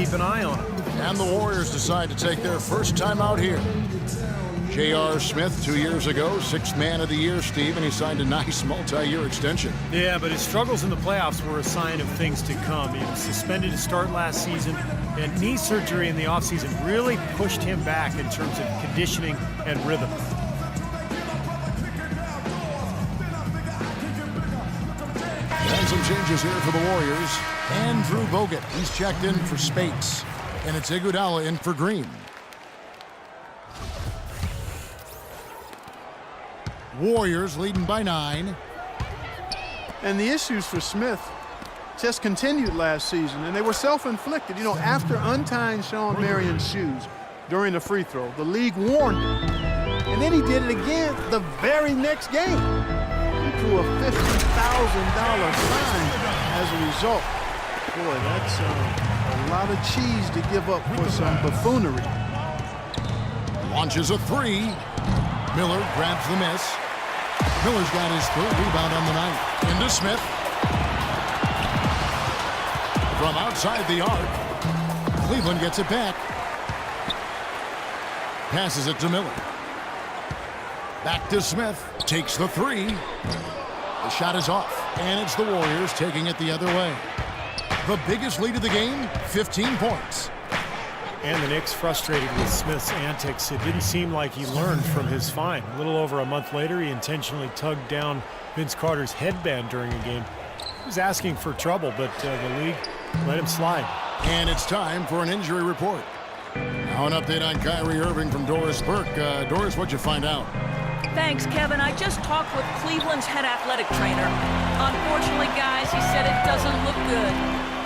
keep an eye on him. And the Warriors decide to take their first time out here. J.R. Smith 2 years ago, sixth man of the year, Steve, and he signed a nice multi-year extension. Yeah, but his struggles in the playoffs were a sign of things to come. He was suspended to start last season, and knee surgery in the offseason really pushed him back in terms of conditioning and rhythm. And some changes here for the Warriors. Andrew Bogut, he's checked in for Spates, and it's Iguodala in for Green. Warriors leading by 9. And the issues for Smith just continued last season, and they were self-inflicted. You know, after untying Sean Marion's shoes during the free throw, the league warned him. And then he did it again the very next game. He drew a $50,000 fine as a result. Boy, that's a lot of cheese to give up for some buffoonery. Launches a 3. Miller grabs the miss. Miller's got his third rebound on the night. Into Smith. From outside the arc, Cleveland gets it back. Passes it to Miller. Back to Smith. Takes the 3. The shot is off. And it's the Warriors taking it the other way. The biggest lead of the game, 15 points. And the Knicks frustrated with Smith's antics. It didn't seem like he learned from his fine. A little over a month later, he intentionally tugged down Vince Carter's headband during a game. He was asking for trouble, but the league let him slide. And it's time for an injury report. Now an update on Kyrie Irving from Doris Burke. Doris, what'd you find out? Thanks, Kevin. I just talked with Cleveland's head athletic trainer. Unfortunately, guys, he said it doesn't look good.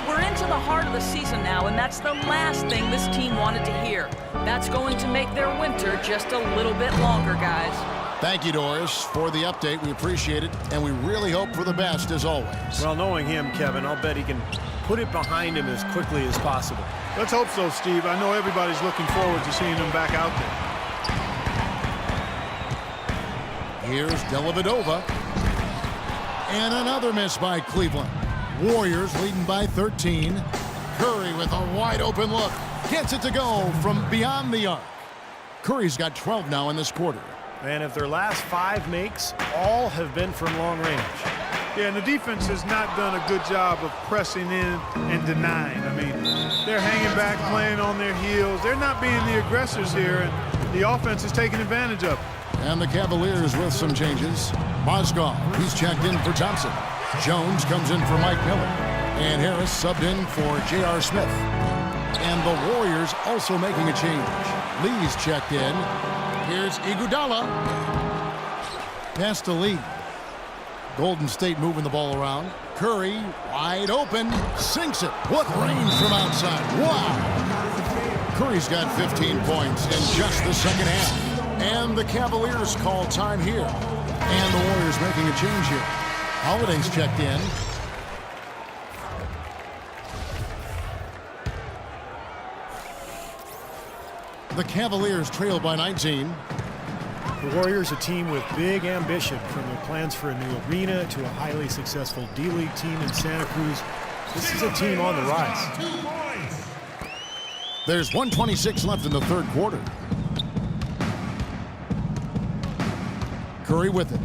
We're into the heart of the season now, and that's the last thing this team wanted to hear. That's going to make their winter just a little bit longer, guys. Thank you, Doris, for the update. We appreciate it, and we really hope for the best, as always. Well, knowing him, Kevin, I'll bet he can put it behind him as quickly as possible. Let's hope so, Steve. I know everybody's looking forward to seeing him back out there. Here's Dellavedova. And another miss by Cleveland. Warriors leading by 13. Curry with a wide open look. Gets it to go from beyond the arc. Curry's got 12 now in this quarter. And if their last 5 makes, all have been from long range. Yeah, and the defense has not done a good job of pressing in and denying. I mean, they're hanging back, playing on their heels. They're not being the aggressors here, and the offense is taking advantage of it. And the Cavaliers with some changes. Mozgov, he's checked in for Thompson. Jones comes in for Mike Miller. And Harris subbed in for J.R. Smith. And the Warriors also making a change. Lee's checked in. Here's Iguodala. Pass to Lee. Golden State moving the ball around. Curry wide open. Sinks it. What range from outside. Wow. Curry's got 15 points in just the second half. And the Cavaliers call time here. And the Warriors making a change here. Holiday's checked in. The Cavaliers trail by 19. The Warriors, a team with big ambition, from their plans for a new arena to a highly successful D-League team in Santa Cruz. This is a team on the rise. There's 1:26 left in the third quarter. Curry with it.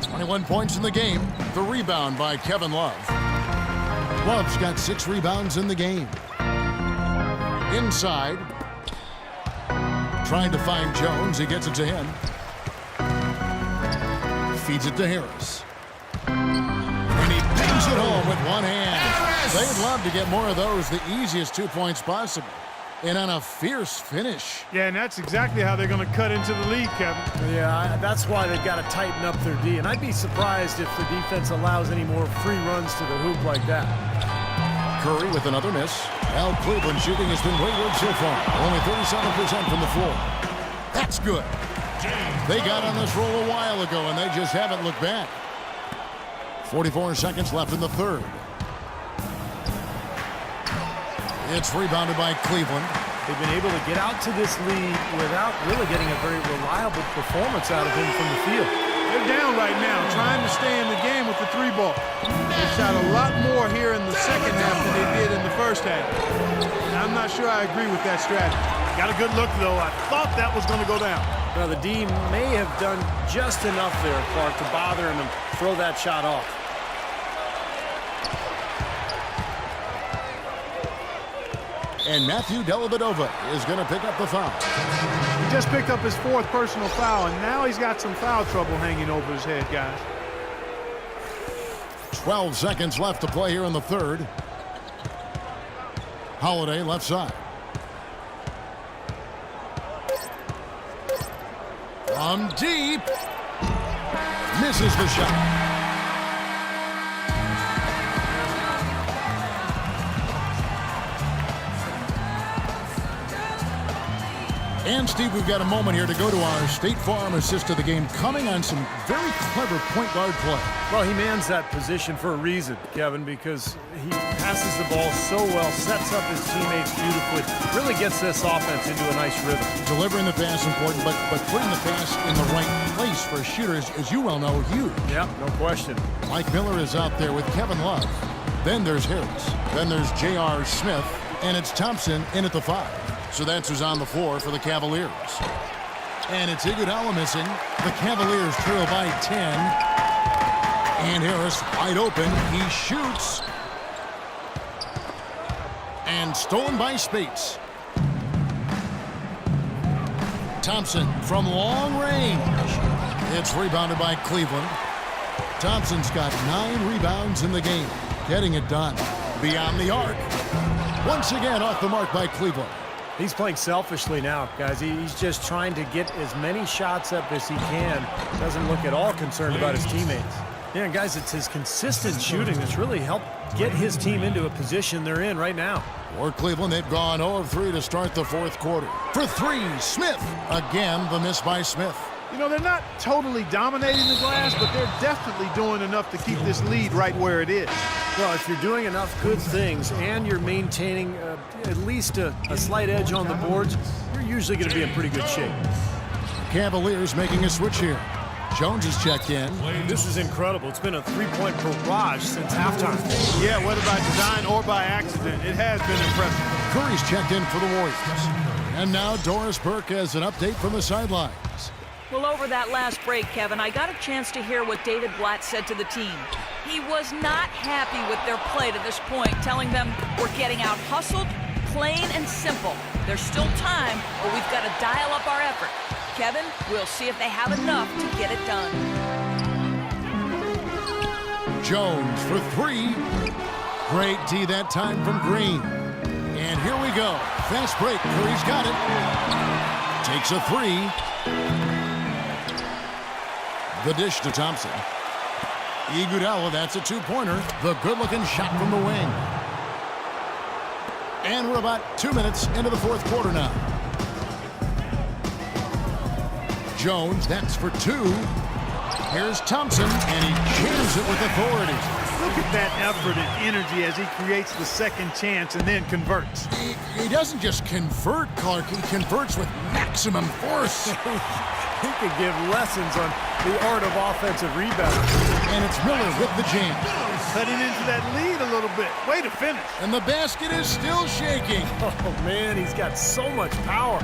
21 points in the game. The rebound by Kevin Love. Love's got 6 rebounds in the game. Inside. Trying to find Jones. He gets it to him. Feeds it to Harris. And he bangs it home with one hand. They'd love to get more of those, the easiest 2 points possible. And on a fierce finish. Yeah, and that's exactly how they're going to cut into the lead, Kevin. Yeah, that's why they've got to tighten up their D. And I'd be surprised if the defense allows any more free runs to the hoop like that. Curry with another miss. Well, Cleveland shooting has been wayward so far. Only 37% from the floor. That's good. They got on this roll a while ago, and they just haven't looked back. 44 seconds left in the third. It's rebounded by Cleveland. They've been able to get out to this lead without really getting a very reliable performance out of him from the field. They're down right now, trying to stay in the game with the 3-ball. They shot a lot more here in the second half than they did in the first half. And I'm not sure I agree with that strategy. Got a good look, though. I thought that was going to go down. Well, the D may have done just enough there, Clark, to bother him and throw that shot off. And Matthew Dellavedova is going to pick up the foul. He just picked up his 4th personal foul, and now he's got some foul trouble hanging over his head, guys. 12 seconds left to play here in the third. Holiday left side. From deep. Misses the shot. And, Steve, we've got a moment here to go to our State Farm assist of the game, coming on some very clever point guard play. Well, he mans that position for a reason, Kevin, because he passes the ball so well, sets up his teammates beautifully, really gets this offense into a nice rhythm. Delivering the pass important, but putting the pass in the right place for a shooter is, as you well know, huge. Yeah, no question. Mike Miller is out there with Kevin Love. Then there's Harris. Then there's J.R. Smith. And it's Thompson in at the 5. So that's who's on the floor for the Cavaliers. And it's Iguodala missing. The Cavaliers trail by 10. And Harris wide open. He shoots. And stolen by Spates. Thompson from long range. It's rebounded by Cleveland. Thompson's got 9 rebounds in the game. Getting it done. Beyond the arc. Once again off the mark by Cleveland. He's playing selfishly now, guys. He's just trying to get as many shots up as he can. Doesn't look at all concerned about his teammates. Yeah, and guys, it's his consistent shooting that's really helped get his team into a position they're in right now. For Cleveland, they've gone 0 of 3 to start the 4th quarter. For 3, Smith. Again, the miss by Smith. You know, they're not totally dominating the glass, but they're definitely doing enough to keep this lead right where it is. Well, if you're doing enough good things and you're maintaining at least a slight edge on the boards, you're usually going to be in pretty good shape. Cavaliers making a switch here. Jones is checked in. This is incredible. It's been a 3-point barrage since halftime. Yeah, whether by design or by accident, it has been impressive. Curry's checked in for the Warriors. And now Doris Burke has an update from the sidelines. Well, over that last break, Kevin, I got a chance to hear what David Blatt said to the team. He was not happy with their play to this point, telling them we're getting out hustled, plain and simple. There's still time, but we've got to dial up our effort. Kevin, we'll see if they have enough to get it done. Jones for 3. Great D that time from Green. And here we go. Fast break. Curry's got it. Takes a 3. The dish to Thompson. Iguodala, that's a 2-pointer. The good-looking shot from the wing. And we're about 2 minutes into the 4th quarter now. Jones, that's for 2. Here's Thompson, and he jams it with authority. Look at that effort and energy as he creates the second chance and then converts. He doesn't just convert, Clark. He converts with maximum force. He could give lessons on the art of offensive rebounding. And it's Miller with the jam. Cutting into that lead a little bit. Way to finish. And the basket is still shaking. Oh, man, he's got so much power.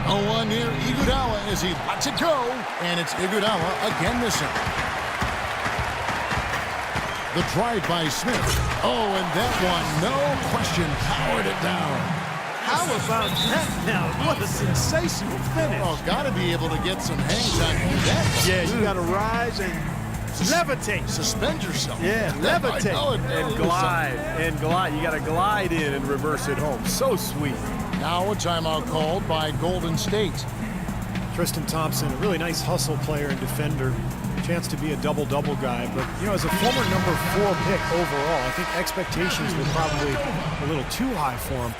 No one near Iguodala as he lets it go. And it's Iguodala again missing. The drive by Smith. Oh, and that one, no question, powered it down. How about that now? What a sensational finish. Oh, got to be able to get some hang time to do that. Yeah, you got to rise and levitate. Suspend yourself. Yeah, levitate. And glide. You got to glide in and reverse it home. So sweet. Now a timeout called by Golden State. Tristan Thompson, a really nice hustle player and defender. Chance to be a double-double guy, but you know, as a former number 4 pick overall, I think expectations were probably a little too high for him.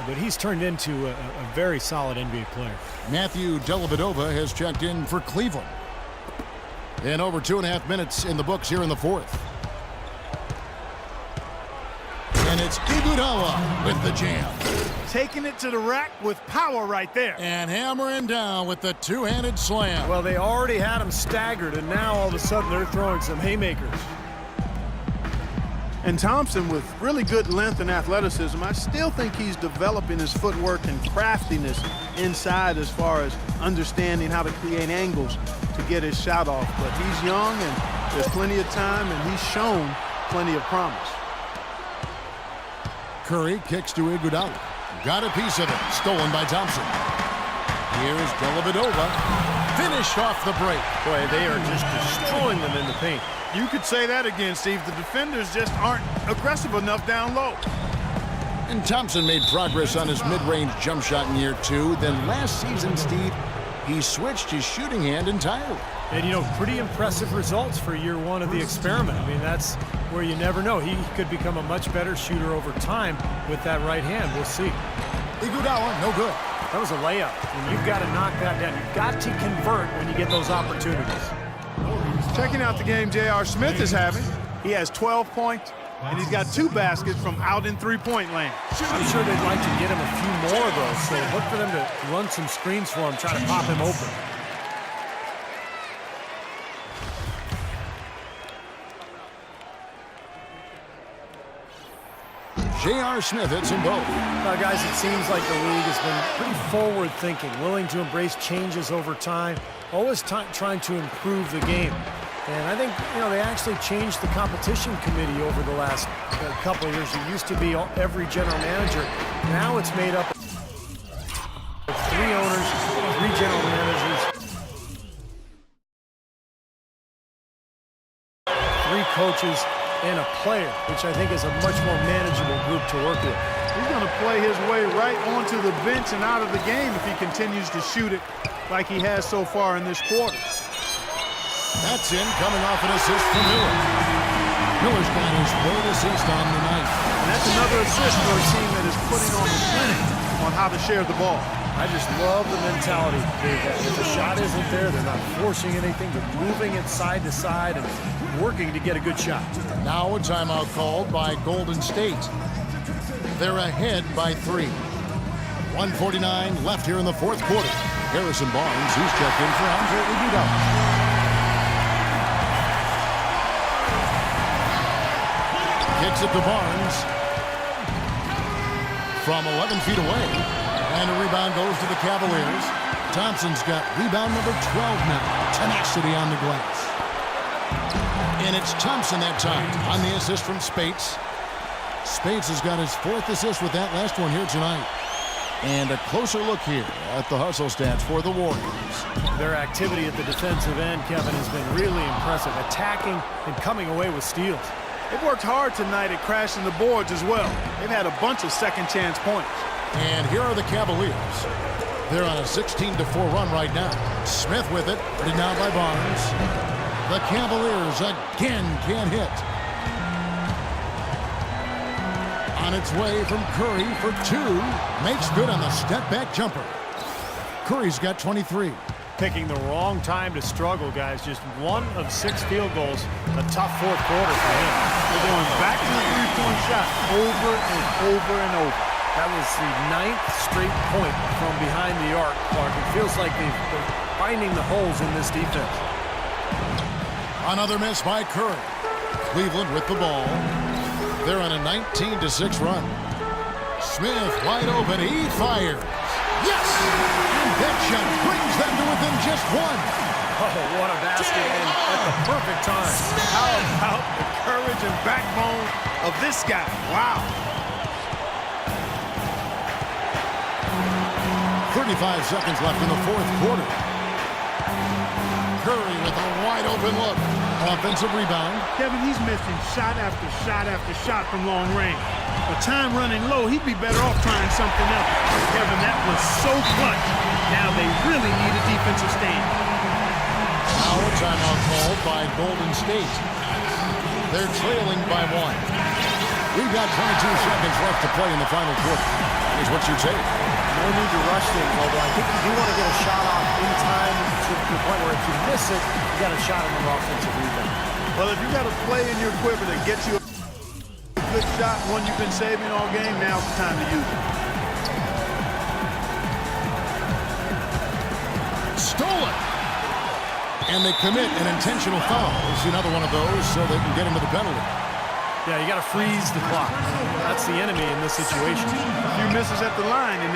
But he's turned into a very solid NBA player. Matthew Dellavedova has checked in for Cleveland. And over 2.5 minutes in the books here in the 4th. And it's Iguodala with the jam. Taking it to the rack with power right there. And hammering down with the two-handed slam. Well, they already had him staggered, and now all of a sudden they're throwing some haymakers. And Thompson, with really good length and athleticism, I still think he's developing his footwork and craftiness inside as far as understanding how to create angles to get his shot off. But he's young, and there's plenty of time, and he's shown plenty of promise. Curry kicks to Iguodala. Got a piece of it. Stolen by Thompson. Here's Dellavedova. Finished off the break. Boy, they are just destroying them in the paint. You could say that again, Steve. The defenders just aren't aggressive enough down low. And Thompson made progress on his mid-range jump shot in year 2. Then last season, Steve, he switched his shooting hand entirely. And, you know, pretty impressive results for year 1 of the experiment. I mean, that's where you never know. He could become a much better shooter over time with that right hand. We'll see. Iguodala, no good. That was a layup, and you've got to knock that down. You've got to convert when you get those opportunities. Checking out the game J.R. Smith is having. He has 12 points, and he's got 2 baskets from out in three-point lane. I'm sure they'd like to get him a few more of those, so look for them to run some screens for him, try to pop him open. J.R. Smith hits them both. Guys, it seems like the league has been pretty forward-thinking, willing to embrace changes over time, always trying to improve the game. And I think, you know, they actually changed the competition committee over the last couple of years. It used to be every general manager. Now it's made up of 3 owners, 3 general managers, 3 coaches, and a player, which I think is a much more manageable group to work with. He's going to play his way right onto the bench and out of the game if he continues to shoot it like he has so far in this quarter. That's in, coming off an assist from Miller. Miller's got his 3rd assist on the night. And that's another assist for a team that is putting on the clinic on how to share the ball. I just love the mentality. If the shot isn't there, they're not forcing anything. They're moving it side to side and working to get a good shot. Now a timeout called by Golden State. They're ahead by 3. 1:49 left here in the 4th quarter. Harrison Barnes, he's checked in for Andre Iguodala. Kicks it to Barnes. From 11 feet away. And a rebound goes to the Cavaliers. Thompson's got rebound number 12 now. Tenacity on the glass. And it's Thompson that time on the assist from Spates. Spates has got his 4th assist with that last one here tonight. And a closer look here at the hustle stats for the Warriors. Their activity at the defensive end, Kevin, has been really impressive. Attacking and coming away with steals. They've worked hard tonight at crashing the boards as well. They've had a bunch of second chance points. And here are the Cavaliers. They're on a 16-4 run right now. Smith with it, put it down by Barnes. The Cavaliers again can't hit. On its way from Curry for 2. Makes good on the step-back jumper. Curry's got 23. Picking the wrong time to struggle, guys. Just 1 of 6 field goals. A tough 4th quarter for him. They're going back to the three-point shot over and over and over. That was the 9th straight point from behind the arc, Clark. It feels like they're finding the holes in this defense. Another miss by Curry. Cleveland with the ball. They're on a 19-6 run. Smith wide open. He fires. Yes! And that shot brings them to within just 1. Oh, what a basket and at the perfect time. How about the courage and backbone of this guy? Wow. 35 seconds left in the 4th quarter. Curry with a wide open look. Offensive rebound. Kevin, he's missing shot after shot after shot from long range. With time running low, he'd be better off trying something else. Kevin, that was so clutch. Now they really need a defensive stand. Now a timeout called by Golden State. They're trailing by 1. We've got 22 seconds left to play in the final quarter. Here's what you take. No need to rush things, although I think you do want to get a shot off in time to the point where if you miss it, you got a shot on the offensive rebound. Well, if you got a play in your quiver that gets you a good shot, one you've been saving all game, now's the time to use it. And they commit an intentional foul. It's another one of those so they can get into the penalty. Yeah, you got to freeze the clock. That's the enemy in this situation. A few misses at the line, and